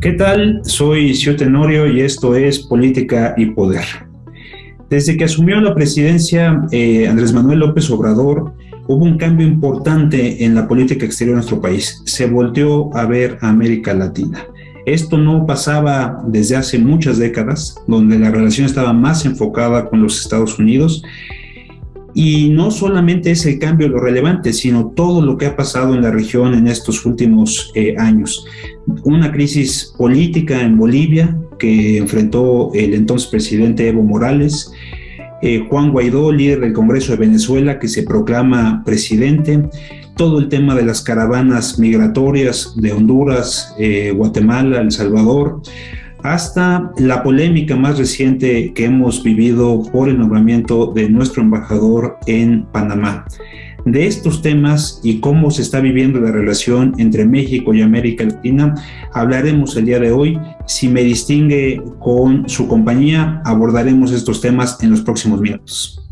¿Qué tal? Soy Sio Tenorio y esto es Política y Poder. Desde que asumió la presidencia Andrés Manuel López Obrador, hubo un cambio importante en la política exterior de nuestro país. Se volteó a ver a América Latina. Esto no pasaba desde hace muchas décadas, donde la relación estaba más enfocada con los Estados Unidos. Y no solamente es el cambio lo relevante, sino todo lo que ha pasado en la región en estos últimos años. Una crisis política en Bolivia que enfrentó el entonces presidente Evo Morales, Juan Guaidó, líder del Congreso de Venezuela, que se proclama presidente, todo el tema de las caravanas migratorias de Honduras, Guatemala, El Salvador, hasta la polémica más reciente que hemos vivido por el nombramiento de nuestro embajador en Panamá. De estos temas y cómo se está viviendo la relación entre México y América Latina, hablaremos el día de hoy. Si me distingue con su compañía, abordaremos estos temas en los próximos minutos.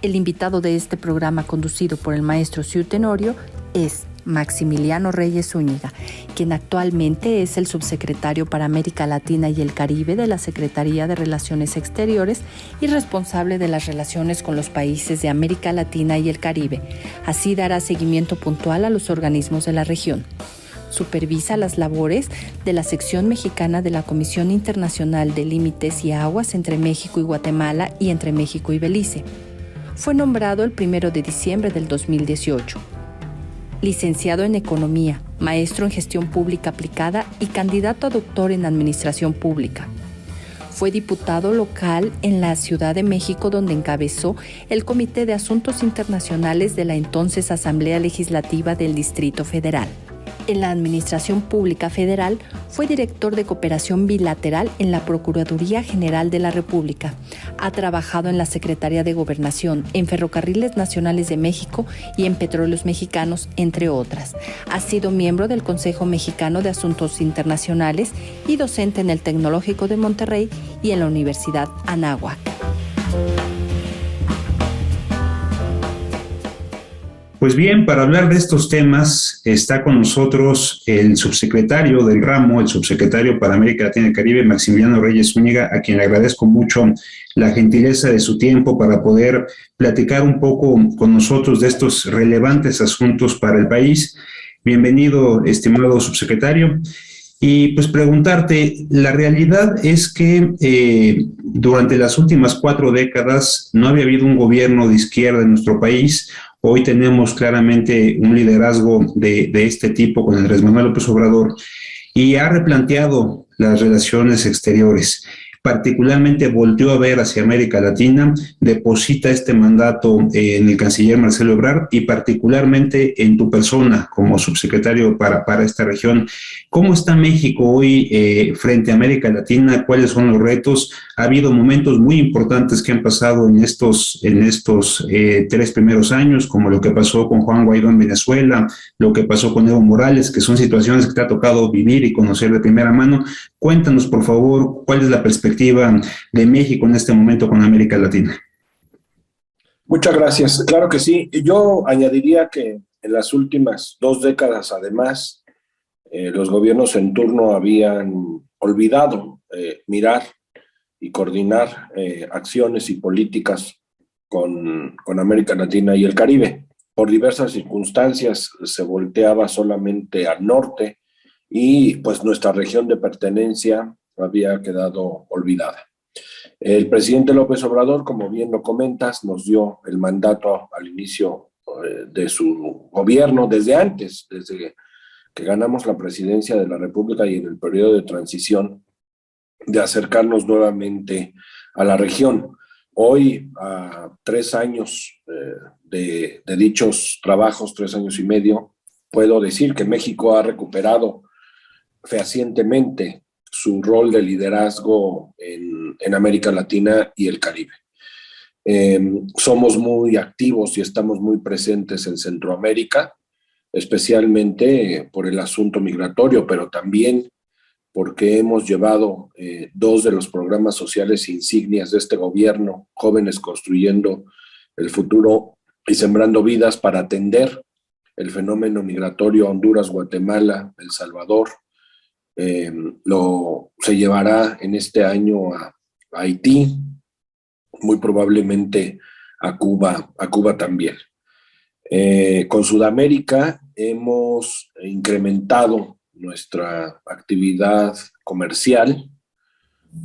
El invitado de este programa, conducido por el maestro Sio Tenorio, es Maximiliano Reyes Zúñiga, quien actualmente es el subsecretario para América Latina y el Caribe de la Secretaría de Relaciones Exteriores y responsable de las relaciones con los países de América Latina y el Caribe. Así dará seguimiento puntual a los organismos de la región. Supervisa las labores de la sección mexicana de la Comisión Internacional de Límites y Aguas entre México y Guatemala y entre México y Belice. Fue nombrado el 1 de diciembre del 2018. Licenciado en Economía, maestro en Gestión Pública Aplicada y candidato a doctor en Administración Pública. Fue diputado local en la Ciudad de México, donde encabezó el Comité de Asuntos Internacionales de la entonces Asamblea Legislativa del Distrito Federal. En la Administración Pública Federal fue director de Cooperación Bilateral en la Procuraduría General de la República. Ha trabajado en la Secretaría de Gobernación, en Ferrocarriles Nacionales de México y en Petróleos Mexicanos, entre otras. Ha sido miembro del Consejo Mexicano de Asuntos Internacionales y docente en el Tecnológico de Monterrey y en la Universidad Anáhuac. Pues bien, para hablar de estos temas está con nosotros el subsecretario del ramo, el subsecretario para América Latina y el Caribe, Maximiliano Reyes Zúñiga, a quien le agradezco mucho la gentileza de su tiempo para poder platicar un poco con nosotros de estos relevantes asuntos para el país. Bienvenido, estimado subsecretario. Y pues preguntarte, la realidad es que durante las últimas 4 décadas no había habido un gobierno de izquierda en nuestro país. Hoy tenemos claramente un liderazgo de este tipo con Andrés Manuel López Obrador y ha replanteado las relaciones exteriores. Particularmente volteó a ver hacia América Latina, deposita este mandato en el canciller Marcelo Ebrard y particularmente en tu persona como subsecretario para esta región. ¿Cómo está México hoy frente a América Latina? ¿Cuáles son los retos? Ha habido momentos muy importantes que han pasado en estos 3 primeros años, como lo que pasó con Juan Guaidó en Venezuela, lo que pasó con Evo Morales, que son situaciones que te ha tocado vivir y conocer de primera mano. Cuéntanos, por favor, cuál es la perspectiva de México en este momento con América Latina. Muchas gracias. Claro que sí. Yo añadiría que en las últimas 2 décadas, además, los gobiernos en turno habían olvidado mirar y coordinar acciones y políticas con América Latina y el Caribe. Por diversas circunstancias se volteaba solamente al norte y pues nuestra región de pertenencia había quedado olvidada. El presidente López Obrador, como bien lo comentas, nos dio el mandato al inicio de su gobierno, desde antes, desde que ganamos la presidencia de la República y en el periodo de transición, de acercarnos nuevamente a la región. Hoy, a 3 años de dichos trabajos, 3 años y medio, puedo decir que México ha recuperado fehacientemente su rol de liderazgo en América Latina y el Caribe. Somos muy activos y estamos muy presentes en Centroamérica, especialmente por el asunto migratorio, pero también porque hemos llevado 2 de los programas sociales insignias de este gobierno, Jóvenes Construyendo el Futuro y Sembrando Vidas, para atender el fenómeno migratorio a Honduras, Guatemala, El Salvador. Se llevará en este año a Haití, muy probablemente a Cuba también. Con Sudamérica hemos incrementado nuestra actividad comercial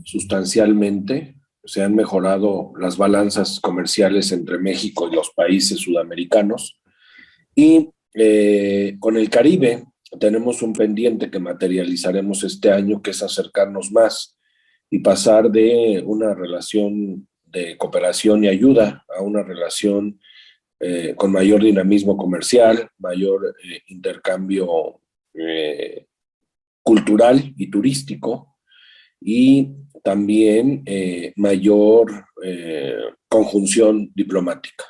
sustancialmente. Se han mejorado las balanzas comerciales entre México y los países sudamericanos. Y con el Caribe tenemos un pendiente que materializaremos este año, que es acercarnos más y pasar de una relación de cooperación y ayuda a una relación con mayor dinamismo comercial, mayor intercambio cultural y turístico, y también mayor conjunción diplomática.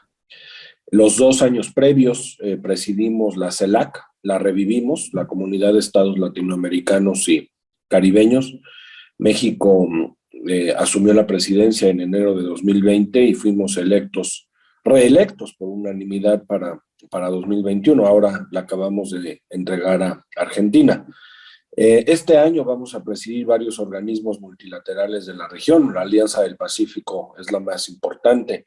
Los 2 años previos presidimos la CELAC, la revivimos, la Comunidad de Estados Latinoamericanos y Caribeños. México asumió la presidencia en enero de 2020 y fuimos reelectos por unanimidad para 2021. Ahora la acabamos de entregar a Argentina. Este año vamos a presidir varios organismos multilaterales de la región. La Alianza del Pacífico es la más importante,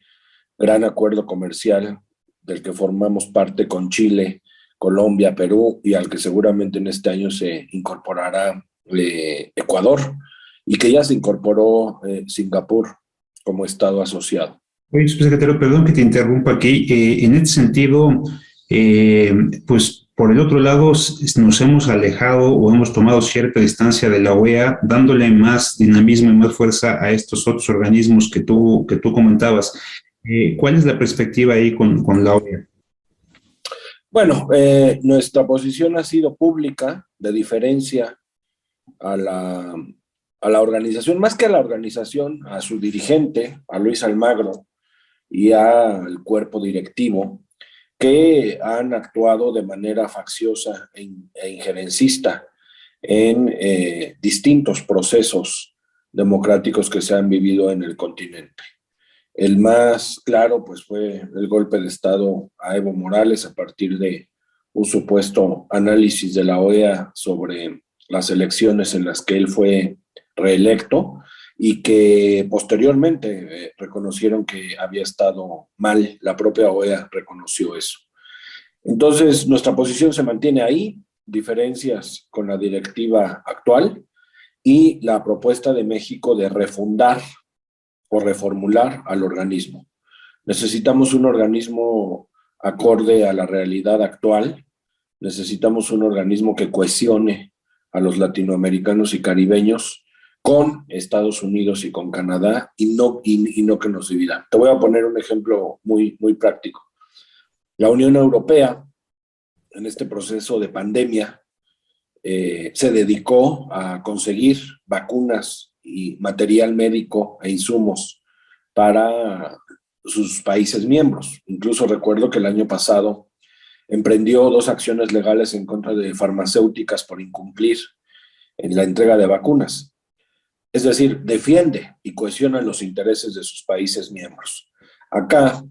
gran acuerdo comercial del que formamos parte con Chile, Colombia, Perú, y al que seguramente en este año se incorporará Ecuador, y que ya se incorporó Singapur como estado asociado. Oye, subsecretario, perdón que te interrumpa aquí. En este sentido, pues por el otro lado, nos hemos alejado o hemos tomado cierta distancia de la OEA, dándole más dinamismo y más fuerza a estos otros organismos que tú comentabas. ¿Cuál es la perspectiva ahí con la OEA? Bueno, nuestra posición ha sido pública, de diferencia a la organización, más que a la organización, a su dirigente, a Luis Almagro, y al cuerpo directivo, que han actuado de manera facciosa e injerencista en distintos procesos democráticos que se han vivido en el continente. El más claro, pues, fue el golpe de Estado a Evo Morales a partir de un supuesto análisis de la OEA sobre las elecciones en las que él fue reelecto, y que posteriormente reconocieron que había estado mal. La propia OEA reconoció eso. Entonces, nuestra posición se mantiene ahí, diferencias con la directiva actual y la propuesta de México de refundar o reformular al organismo. Necesitamos un organismo acorde a la realidad actual, necesitamos un organismo que cohesione a los latinoamericanos y caribeños con Estados Unidos y con Canadá, y no que nos divida. Te voy a poner un ejemplo muy, muy práctico. La Unión Europea, en este proceso de pandemia, se dedicó a conseguir vacunas y material médico e insumos para sus países miembros. Incluso recuerdo que el año pasado emprendió 2 acciones legales en contra de farmacéuticas por incumplir en la entrega de vacunas. Es decir, defiende y cohesiona los intereses de sus países miembros. Acá,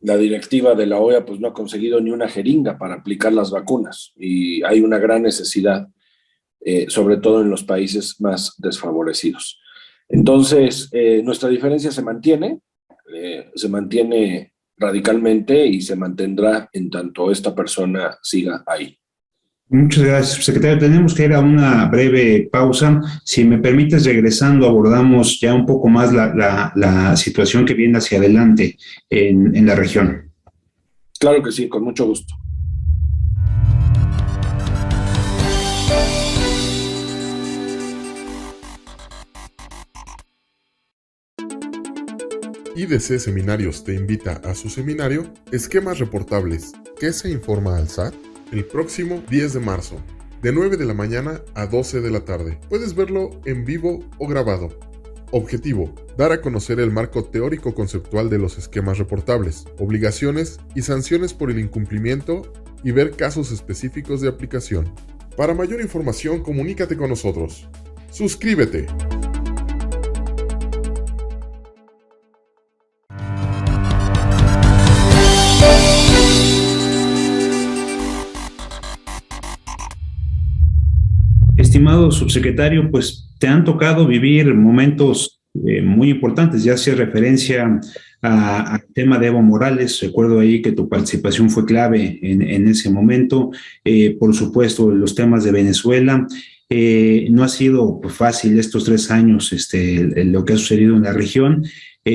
la directiva de la OEA pues no ha conseguido ni una jeringa para aplicar las vacunas, y hay una gran necesidad, sobre todo en los países más desfavorecidos. Entonces, nuestra diferencia se mantiene radicalmente, y se mantendrá en tanto esta persona siga ahí. Muchas gracias, secretario. Tenemos que ir a una breve pausa. Si me permites, regresando, abordamos ya un poco más la situación que viene hacia adelante en la región. Claro que sí, con mucho gusto. IDC Seminarios te invita a su seminario Esquemas Reportables. ¿Qué se informa al SAT? El próximo 10 de marzo, de 9 de la mañana a 12 de la tarde. Puedes verlo en vivo o grabado. Objetivo: dar a conocer el marco teórico conceptual de los esquemas reportables, obligaciones y sanciones por el incumplimiento, y ver casos específicos de aplicación. Para mayor información, comunícate con nosotros. ¡Suscríbete! estimado subsecretario, pues te han tocado vivir momentos muy importantes. Ya hacía referencia al tema de Evo Morales. Recuerdo ahí que tu participación fue clave en ese momento. Por supuesto, los temas de Venezuela. No ha sido pues, fácil estos 3 años lo que ha sucedido en la región.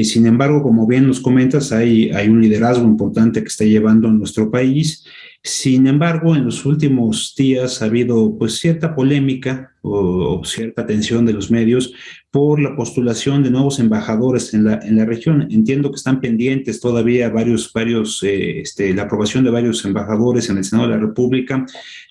Sin embargo, como bien nos comentas, hay un liderazgo importante que está llevando a nuestro país. Sin embargo, en los últimos días ha habido pues cierta polémica o cierta tensión de los medios por la postulación de nuevos embajadores en la región. Entiendo que están pendientes todavía la aprobación de varios embajadores en el Senado de la República.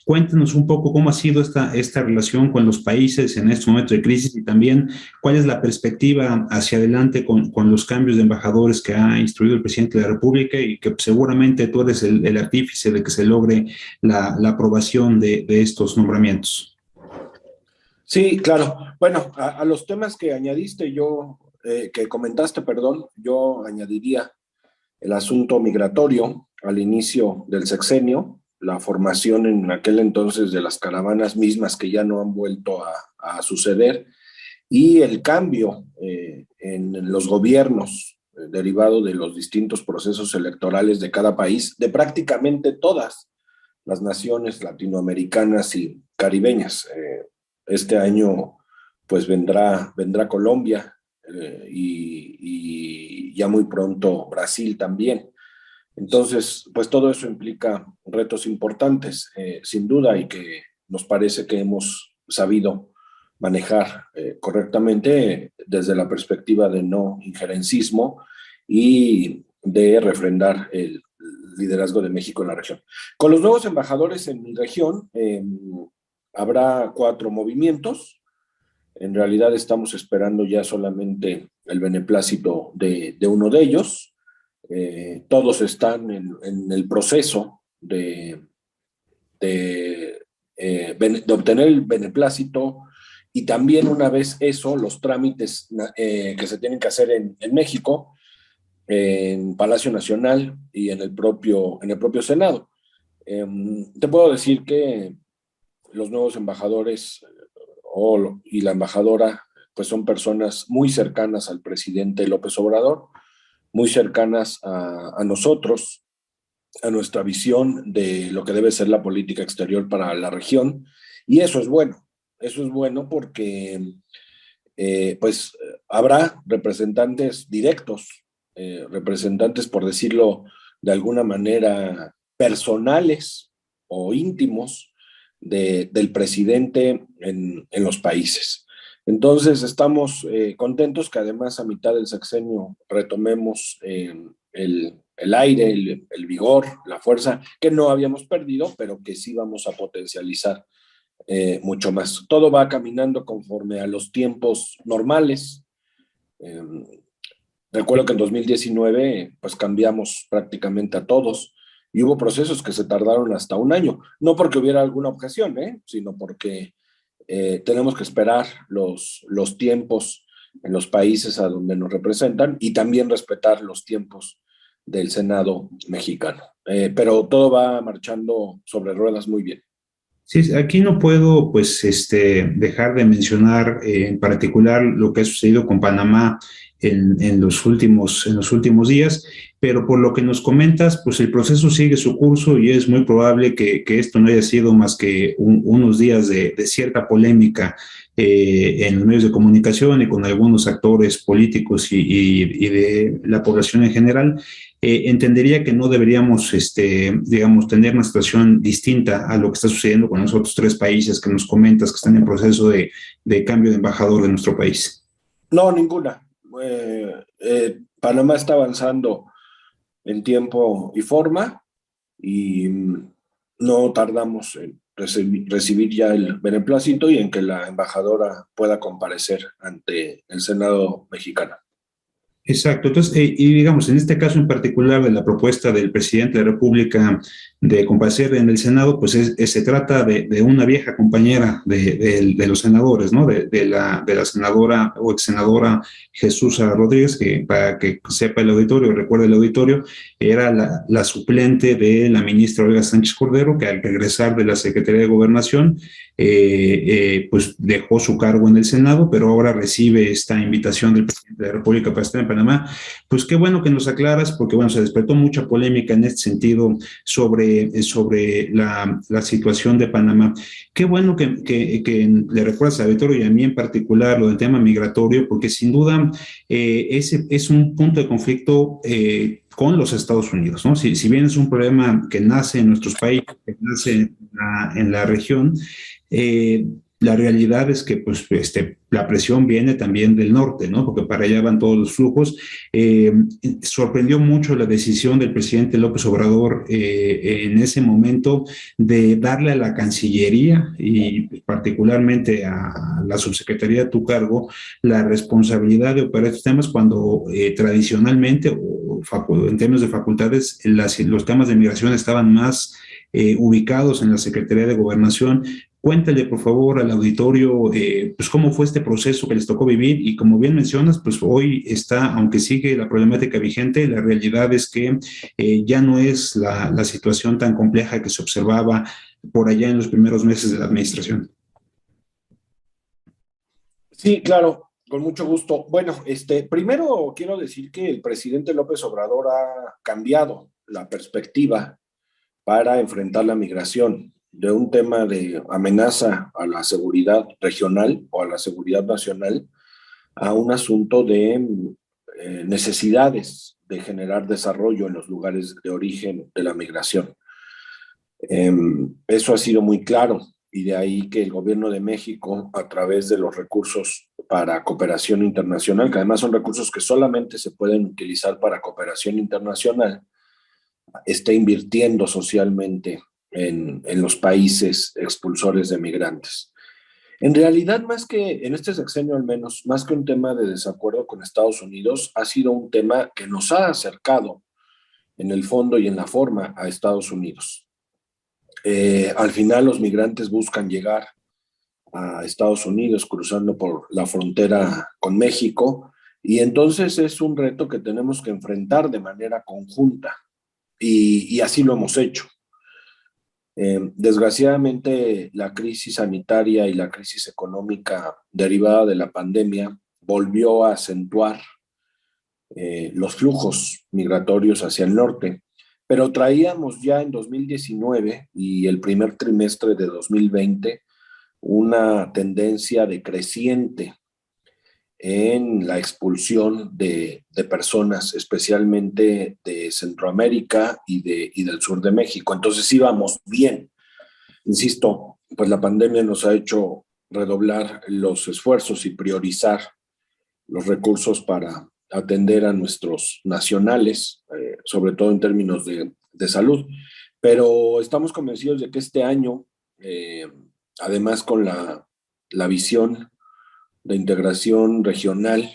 Cuéntanos un poco cómo ha sido esta relación con los países en este momento de crisis y también cuál es la perspectiva hacia adelante con los cambios de embajadores que ha instruido el presidente de la República y que seguramente tú eres el artífice de que se logre la aprobación de estos nombramientos. Sí, claro. Bueno, a los temas que añadiste que comentaste, perdón, yo añadiría el asunto migratorio al inicio del sexenio, la formación en aquel entonces de las caravanas mismas que ya no han vuelto a suceder, y el cambio en los gobiernos derivado de los distintos procesos electorales de cada país, de prácticamente todas las naciones latinoamericanas y caribeñas. Este año pues vendrá Colombia y ya muy pronto Brasil también. Entonces, pues todo eso implica retos importantes, sin duda, y que nos parece que hemos sabido manejar correctamente desde la perspectiva de no injerencismo y de refrendar el liderazgo de México en la región. Con los nuevos embajadores en mi región, habrá 4 movimientos. En realidad estamos esperando ya solamente el beneplácito de uno de ellos. Todos están en el proceso de obtener el beneplácito y también una vez eso, los trámites que se tienen que hacer en México, en Palacio Nacional y en el propio Senado. Te puedo decir que los nuevos embajadores y la embajadora pues son personas muy cercanas al presidente López Obrador, muy cercanas a nosotros, a nuestra visión de lo que debe ser la política exterior para la región, y eso es bueno porque pues habrá representantes directos, representantes, por decirlo de alguna manera, personales o íntimos del presidente en los países. Entonces estamos contentos que además a mitad del sexenio retomemos el aire, el vigor, la fuerza que no habíamos perdido, pero que sí vamos a potencializar mucho más. Todo va caminando conforme a los tiempos normales. Recuerdo que en 2019 pues cambiamos prácticamente a todos y hubo procesos que se tardaron hasta un año, no porque hubiera alguna objeción, sino porque tenemos que esperar los tiempos en los países a donde nos representan y también respetar los tiempos del Senado mexicano. Pero todo va marchando sobre ruedas muy bien. Sí, aquí no puedo pues dejar de mencionar en particular lo que ha sucedido con Panamá en los últimos días, pero por lo que nos comentas, pues el proceso sigue su curso y es muy probable que esto no haya sido más que unos días de cierta polémica en los medios de comunicación y con algunos actores políticos y de la población en general. Entendería que no deberíamos, digamos, tener una situación distinta a lo que está sucediendo con los otros 3 países que nos comentas que están en proceso de cambio de embajador de nuestro país. No, ninguna. Panamá está avanzando en tiempo y forma y no tardamos en recibir ya el beneplácito y en que la embajadora pueda comparecer ante el Senado mexicano. Exacto. Entonces, y digamos, en este caso en particular de la propuesta del presidente de la República comparecer en el Senado, pues se trata de una vieja compañera de los senadores, ¿no? De la senadora o ex senadora Jesús Rodríguez, que para que sepa el auditorio, recuerde el auditorio, era la suplente de la ministra Olga Sánchez Cordero, que al regresar de la Secretaría de Gobernación, pues dejó su cargo en el Senado, pero ahora recibe esta invitación del presidente de la República para estar en Panamá. Pues qué bueno que nos aclaras, porque bueno, se despertó mucha polémica en este sentido sobre la situación de Panamá. Qué bueno que le recuerdas al auditorio y a mí en particular lo del tema migratorio, porque sin duda ese es un punto de conflicto con los Estados Unidos, ¿no? Si bien es un problema que nace en nuestros países, que nace en la región, la realidad es que pues, la presión viene también del norte, ¿no? Porque para allá van todos los flujos. Sorprendió mucho la decisión del presidente López Obrador en ese momento de darle a la Cancillería y particularmente a la subsecretaría a tu cargo la responsabilidad de operar estos temas cuando tradicionalmente o en términos de facultades los temas de migración estaban más ubicados en la Secretaría de Gobernación. Cuéntale, por favor, al auditorio, pues cómo fue este proceso que les tocó vivir y como bien mencionas, pues hoy está, aunque sigue la problemática vigente, la realidad es que ya no es la situación tan compleja que se observaba por allá en los primeros meses de la administración. Sí, claro, con mucho gusto. Bueno, primero quiero decir que el presidente López Obrador ha cambiado la perspectiva para enfrentar la migración de un tema de amenaza a la seguridad regional o a la seguridad nacional a un asunto de necesidades de generar desarrollo en los lugares de origen de la migración. Eso ha sido muy claro y de ahí que el gobierno de México, a través de los recursos para cooperación internacional, que además son recursos que solamente se pueden utilizar para cooperación internacional, está invirtiendo socialmente en los países expulsores de migrantes. En realidad, más que, en este sexenio al menos, más que un tema de desacuerdo con Estados Unidos, ha sido un tema que nos ha acercado en el fondo y en la forma a Estados Unidos. Al final los migrantes buscan llegar a Estados Unidos cruzando por la frontera con México y entonces es un reto que tenemos que enfrentar de manera conjunta y así lo hemos hecho. Desgraciadamente, la crisis sanitaria y la crisis económica derivada de la pandemia volvió a acentuar los flujos migratorios hacia el norte, pero traíamos ya en 2019 y el primer trimestre de 2020 una tendencia decreciente en la expulsión de personas, especialmente de Centroamérica y del sur de México. Entonces íbamos bien. Insisto, pues la pandemia nos ha hecho redoblar los esfuerzos y priorizar los recursos para atender a nuestros nacionales, sobre todo en términos de salud. Pero estamos convencidos de que este año, además con la visión de integración regional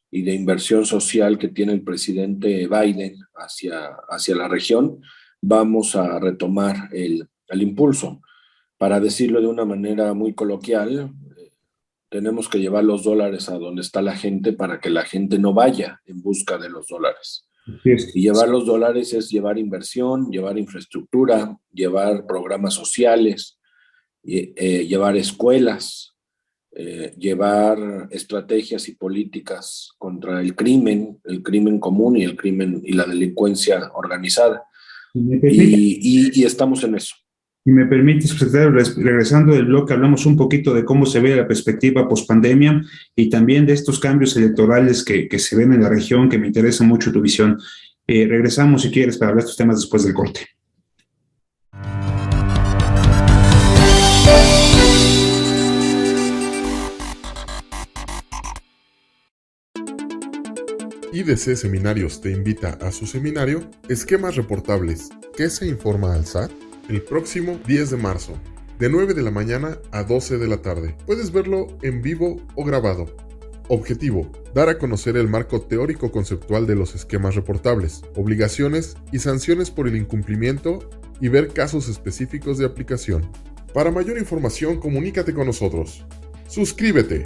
y de inversión social que tiene el presidente Biden hacia la región, vamos a retomar el impulso. Para decirlo de una manera muy coloquial, tenemos que llevar los dólares a donde está la gente para que la gente no vaya en busca de los dólares. Y llevar los dólares es llevar inversión, llevar infraestructura, llevar programas sociales, llevar escuelas, llevar estrategias y políticas contra el crimen común y el crimen y la delincuencia organizada. Y estamos en eso. Y me permite, secretario, regresando del bloque, hablamos un poquito de cómo se ve la perspectiva pospandemia y también de estos cambios electorales que se ven en la región, que me interesa mucho tu visión. Regresamos, si quieres, para hablar de estos temas después del corte. IDC Seminarios te invita a su seminario Esquemas Reportables. ¿Qué se informa al SAT? El próximo 10 de marzo, de 9 de la mañana a 12 de la tarde. Puedes verlo en vivo o grabado. Objetivo: dar a conocer el marco teórico conceptual de los esquemas reportables, obligaciones y sanciones por el incumplimiento y ver casos específicos de aplicación. Para mayor información, comunícate con nosotros. ¡Suscríbete!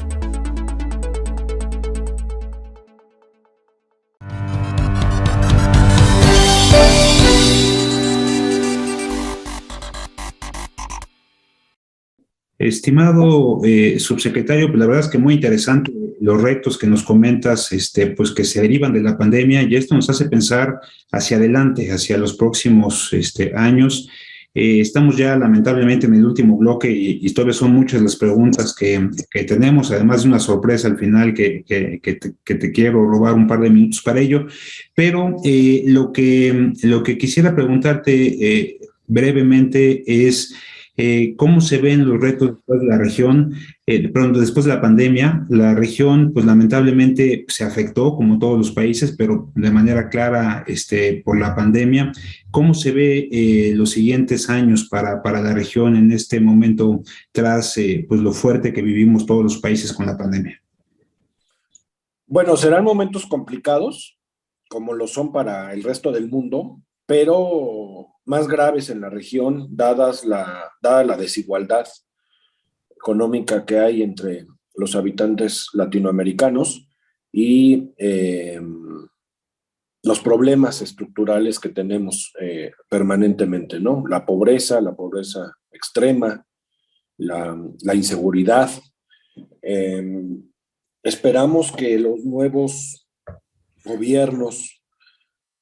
Estimado subsecretario, pues la verdad es que muy interesante los retos que nos comentas, pues que se derivan de la pandemia, y esto nos hace pensar hacia adelante, hacia los próximos años. Estamos ya lamentablemente en el último bloque y todavía son muchas las preguntas que tenemos, además de una sorpresa al final que te quiero robar un par de minutos para ello, pero lo que quisiera preguntarte brevemente es cómo se ven los retos después de la región, pronto después de la pandemia. La región, pues lamentablemente se afectó, como todos los países, pero de manera clara por la pandemia. ¿Cómo se ve los siguientes años para la región en este momento tras pues lo fuerte que vivimos todos los países con la pandemia? Bueno, serán momentos complicados, como lo son para el resto del mundo, pero más graves en la región, dada la desigualdad económica que hay entre los habitantes latinoamericanos y los problemas estructurales que tenemos permanentemente, ¿no? La pobreza extrema, la inseguridad. Esperamos que los nuevos gobiernos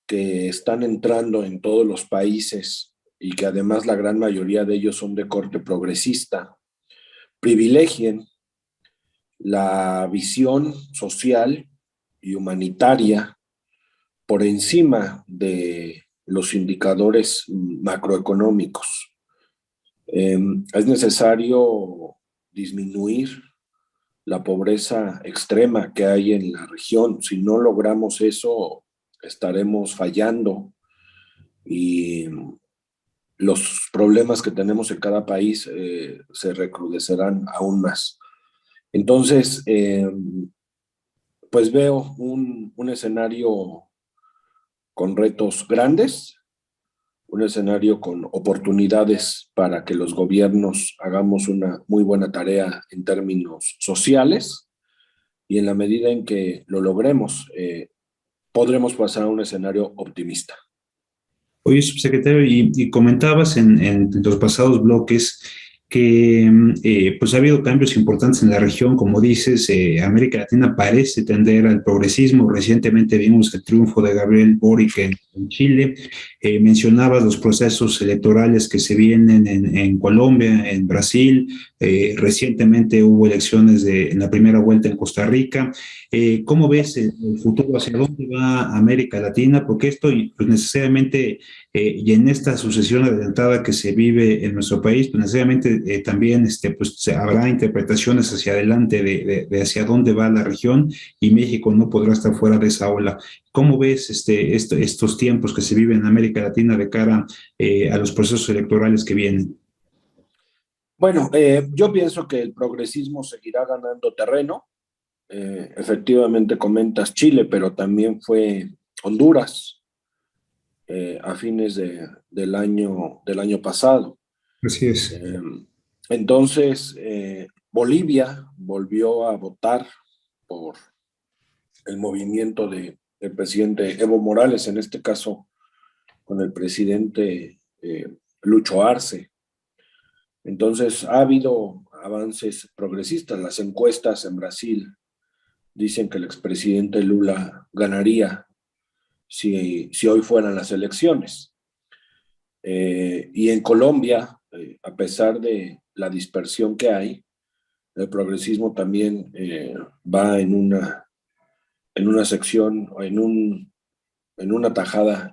que están entrando en todos los países y que además la gran mayoría de ellos son de corte progresista, privilegien la visión social y humanitaria por encima de los indicadores macroeconómicos. Es necesario disminuir la pobreza extrema que hay en la región. Si no logramos eso, estaremos fallando y los problemas que tenemos en cada país se recrudecerán aún más. Entonces, pues veo un escenario con retos grandes, un escenario con oportunidades para que los gobiernos hagamos una muy buena tarea en términos sociales, y en la medida en que lo logremos, podremos pasar a un escenario optimista. Oye, subsecretario, y comentabas en los pasados bloques que pues ha habido cambios importantes en la región. Como dices, América Latina parece tender al progresismo. Recientemente vimos el triunfo de Gabriel Boric en Chile. Mencionabas los procesos electorales que se vienen en Colombia, en Brasil. Recientemente hubo elecciones en la primera vuelta en Costa Rica. ¿Cómo ves el futuro? ¿Hacia dónde va América Latina? Porque esto pues, necesariamente, y en esta sucesión adelantada que se vive en nuestro país, pues necesariamente también pues, habrá interpretaciones hacia adelante de hacia dónde va la región, y México no podrá estar fuera de esa ola. ¿Cómo ves estos tiempos que se viven en América Latina de cara a los procesos electorales que vienen? Bueno, yo pienso que el progresismo seguirá ganando terreno. Efectivamente comentas Chile, pero también fue Honduras a fines del año pasado. Así es. Entonces, Bolivia volvió a votar por el movimiento del presidente Evo Morales, en este caso con el presidente Lucho Arce. Entonces, ha habido avances progresistas. Las encuestas en Brasil dicen que el expresidente Lula ganaría si hoy fueran las elecciones. Y en Colombia, a pesar de la dispersión que hay, el progresismo también va en una sección, en una tajada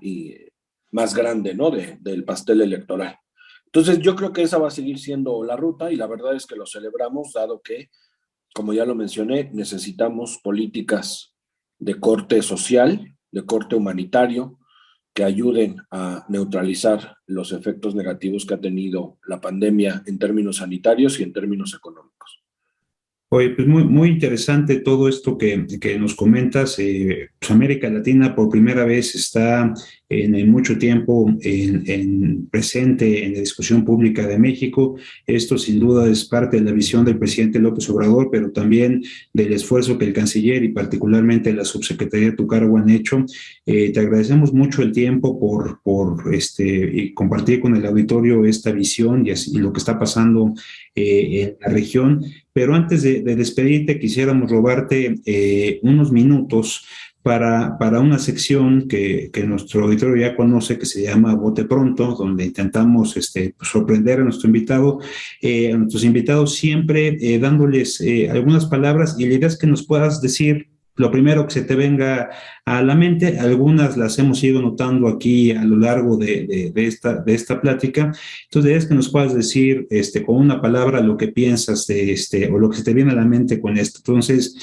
más grande, ¿no? del pastel electoral. Entonces yo creo que esa va a seguir siendo la ruta, y la verdad es que lo celebramos, dado que, como ya lo mencioné, necesitamos políticas de corte social, de corte humanitario, que ayuden a neutralizar los efectos negativos que ha tenido la pandemia en términos sanitarios y en términos económicos. Oye, pues muy, muy interesante todo esto que nos comentas. Pues América Latina por primera vez está en mucho tiempo presente en la discusión pública de México. Esto sin duda es parte de la visión del presidente López Obrador, pero también del esfuerzo que el canciller y particularmente la subsecretaría de tu cargo han hecho. Te agradecemos mucho el tiempo por y compartir con el auditorio esta visión y lo que está pasando en la región. Pero antes de despedirte, quisiéramos robarte unos minutos para una sección que nuestro auditorio ya conoce, que se llama Bote Pronto, donde intentamos sorprender a nuestro invitado, a nuestros invitados, siempre dándoles algunas palabras, y la idea es que nos puedas decir lo primero que se te venga a la mente. Algunas las hemos ido notando aquí a lo largo de esta plática. Entonces, la idea es que nos puedas decir con una palabra lo que piensas o lo que se te viene a la mente con esto. Entonces,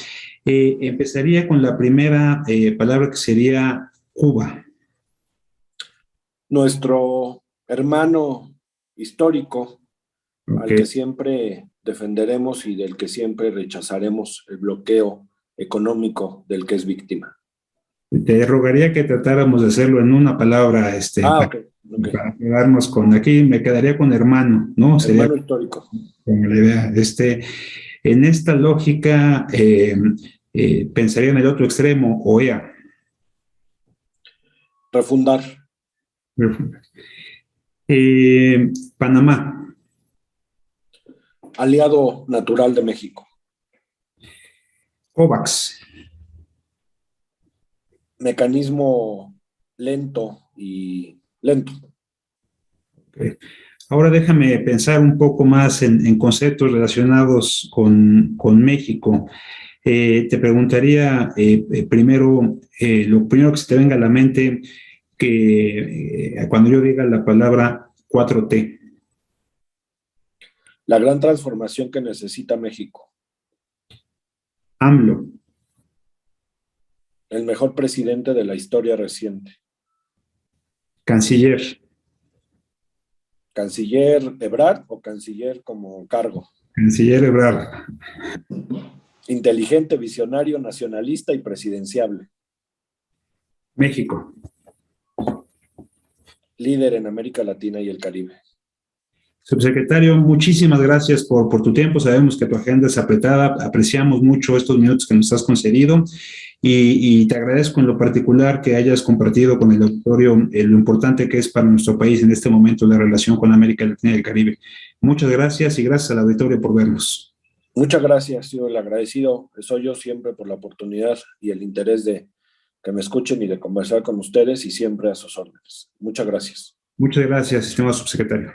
empezaría con la primera palabra, que sería Cuba. Nuestro hermano histórico, al que siempre defenderemos y del que siempre rechazaremos el bloqueo económico del que es víctima. Te rogaría que tratáramos de hacerlo en una palabra, para quedarnos con, aquí me quedaría con hermano, ¿no? Sería hermano histórico. Como la idea. En esta lógica, pensaría en el otro extremo, OEA. Refundar. Panamá. Aliado natural de México. COVAX. Mecanismo lento. Okay. Ahora déjame pensar un poco más en conceptos relacionados con México. Te preguntaría primero, lo primero que se te venga a la mente, que cuando yo diga la palabra 4T. La gran transformación que necesita México. AMLO. El mejor presidente de la historia reciente. Canciller. ¿Canciller Ebrard o canciller como cargo? Canciller Ebrard. Inteligente, visionario, nacionalista y presidenciable. México. Líder en América Latina y el Caribe. Subsecretario, muchísimas gracias por tu tiempo. Sabemos que tu agenda es apretada. Apreciamos mucho estos minutos que nos has concedido y te agradezco en lo particular que hayas compartido con el auditorio lo importante que es para nuestro país en este momento la relación con América Latina y el Caribe. Muchas gracias y gracias al auditorio por vernos. Muchas gracias, yo el agradecido soy yo siempre por la oportunidad y el interés de que me escuchen y de conversar con ustedes, y siempre a sus órdenes. Muchas gracias. Muchas gracias, estimado subsecretario.